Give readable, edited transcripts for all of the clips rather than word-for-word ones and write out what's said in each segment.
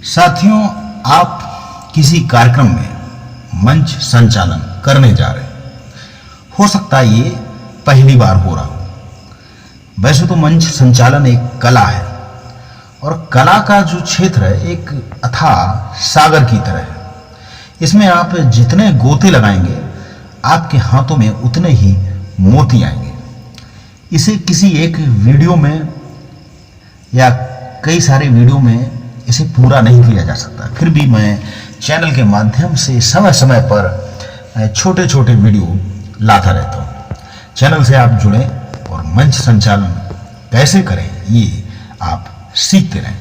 साथियों, आप किसी कार्यक्रम में मंच संचालन करने जा रहे हैं। हो सकता है ये पहली बार हो रहा हो। वैसे तो मंच संचालन एक कला है और कला का जो क्षेत्र है एक अथाह सागर की तरह है। इसमें आप जितने गोते लगाएंगे आपके हाथों में उतने ही मोती आएंगे। इसे किसी एक वीडियो में या कई सारे वीडियो में इसे पूरा नहीं किया जा सकता। फिर भी मैं चैनल के माध्यम से समय समय पर छोटे छोटे वीडियो लाता रहता हूँ। चैनल से आप जुड़ें और मंच संचालन कैसे करें ये आप सीखते रहें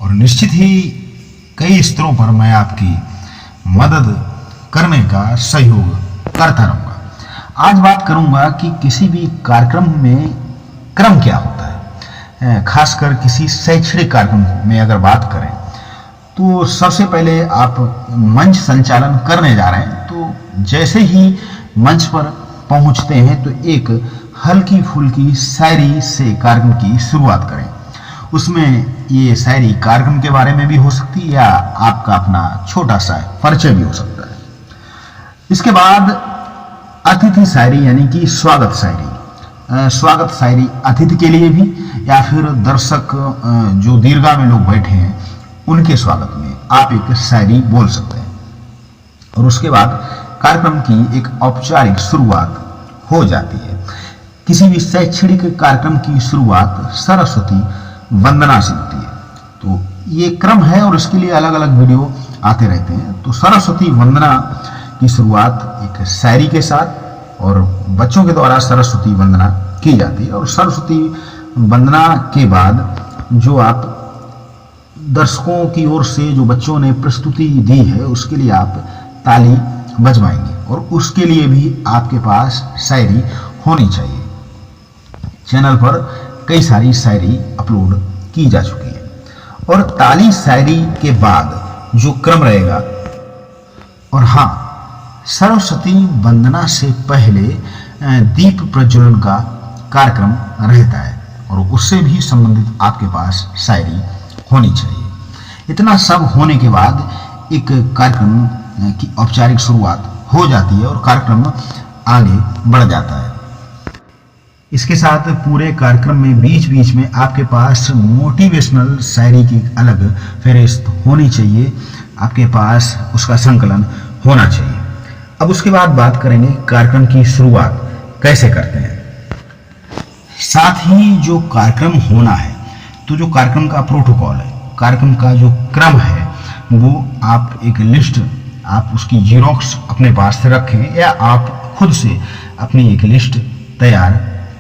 और निश्चित ही कई स्तरों पर मैं आपकी मदद करने का सहयोग करता रहूँगा। आज बात करूँगा कि किसी भी कार्यक्रम में क्रम क्या होता है। खासकर किसी शैक्षणिक कार्यक्रम में अगर बात करें तो सबसे पहले आप मंच संचालन करने जा रहे हैं तो जैसे ही मंच पर पहुंचते हैं तो एक हल्की फुल्की शायरी से कार्यक्रम की शुरुआत करें। उसमें ये शायरी कार्यक्रम के बारे में भी हो सकती है या आपका अपना छोटा सा परिचय भी हो सकता है। इसके बाद अतिथि शायरी यानी कि स्वागत शायरी अतिथि के लिए भी या फिर दर्शक जो दीर्घा में लोग बैठे हैं उनके स्वागत में आप एक शायरी बोल सकते हैं। और उसके बाद कार्यक्रम की एक औपचारिक शुरुआत हो जाती है। किसी भी शैक्षणिक कार्यक्रम की शुरुआत सरस्वती वंदना से होती है। तो ये क्रम है और इसके लिए अलग अलग वीडियो आते रहते हैं। तो सरस्वती वंदना की शुरुआत एक शायरी के साथ और बच्चों के द्वारा सरस्वती वंदना की जाती है। और सरस्वती वंदना के बाद जो आप दर्शकों की ओर से जो बच्चों ने प्रस्तुति दी है उसके लिए आप ताली बजवाएंगे और उसके लिए भी आपके पास शायरी होनी चाहिए। चैनल पर कई सारी शायरी अपलोड की जा चुकी है। और ताली शायरी के बाद जो क्रम रहेगा, और हाँ, सरस्वती वंदना से पहले दीप प्रज्वलन का कार्यक्रम रहता है और उससे भी संबंधित आपके पास शायरी होनी चाहिए। इतना सब होने के बाद एक कार्यक्रम की औपचारिक शुरुआत हो जाती है और कार्यक्रम आगे बढ़ जाता है। इसके साथ पूरे कार्यक्रम में बीच बीच में आपके पास मोटिवेशनल शायरी की अलग फहरिस्त होनी चाहिए। आपके पास उसका संकलन होना चाहिए। अब उसके बाद बात करेंगे कार्यक्रम की शुरुआत कैसे करते हैं। साथ ही जो कार्यक्रम होना है तो जो कार्यक्रम का प्रोटोकॉल है, कार्यक्रम का जो क्रम है वो आप एक लिस्ट आप उसकी जीरोक्स अपने पास से रखें या आप खुद से अपनी एक लिस्ट तैयार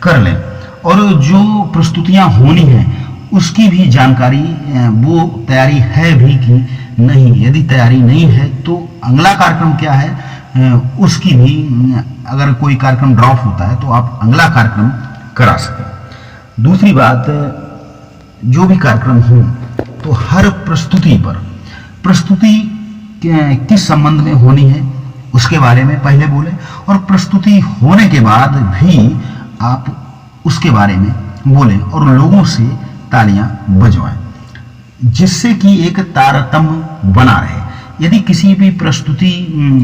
कर लें। और जो प्रस्तुतियां होनी हैं उसकी भी जानकारी वो तैयारी है भी कि नहीं। यदि तैयारी नहीं है तो अगला कार्यक्रम क्या है उसकी भी, अगर कोई कार्यक्रम ड्रॉप होता है तो आप अगला कार्यक्रम करा सकें। दूसरी बात, जो भी कार्यक्रम हो तो हर प्रस्तुति किस संबंध में होनी है उसके बारे में पहले बोलें और प्रस्तुति होने के बाद भी आप उसके बारे में बोलें और लोगों से तालियां बजवाएं, जिससे कि एक तारतम्य बना रहे। यदि किसी भी प्रस्तुति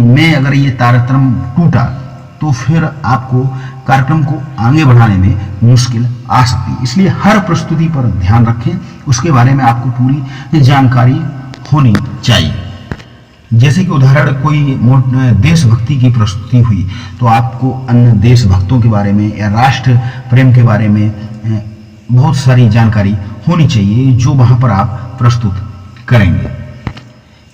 में अगर ये तारतम्य टूटा तो फिर आपको कार्यक्रम को आगे बढ़ाने में मुश्किल आ सकती है। इसलिए हर प्रस्तुति पर ध्यान रखें, उसके बारे में आपको पूरी जानकारी होनी चाहिए। जैसे कि उदाहरण, कोई देशभक्ति की प्रस्तुति हुई तो आपको अन्य देशभक्तों के बारे में या राष्ट्र प्रेम के बारे में बहुत सारी जानकारी होनी चाहिए जो वहां पर आप प्रस्तुत करेंगे।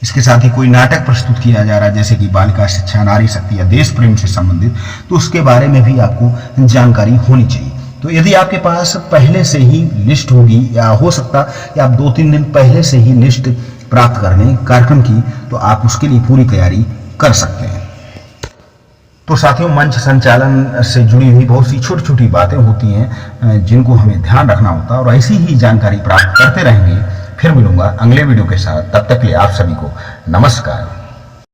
इसके साथ ही कोई नाटक प्रस्तुत किया जा रहा है जैसे कि बालिका शिक्षा, नारी शक्ति या देश प्रेम से संबंधित, तो उसके बारे में भी आपको जानकारी होनी चाहिए। तो यदि आपके पास पहले से ही लिस्ट होगी या हो सकता है आप 2-3 दिन पहले से ही लिस्ट प्राप्त कर लें कार्यक्रम की, तो आप उसके लिए पूरी तैयारी कर सकते हैं। तो साथियों, मंच संचालन से जुड़ी हुई बहुत सी छोटी छोटी बातें होती हैं जिनको हमें ध्यान रखना होता है और ऐसी ही जानकारी प्राप्त करते रहेंगे। फिर मिलूंगा अगले वीडियो के साथ। तब तक के लिए आप सभी को नमस्कार।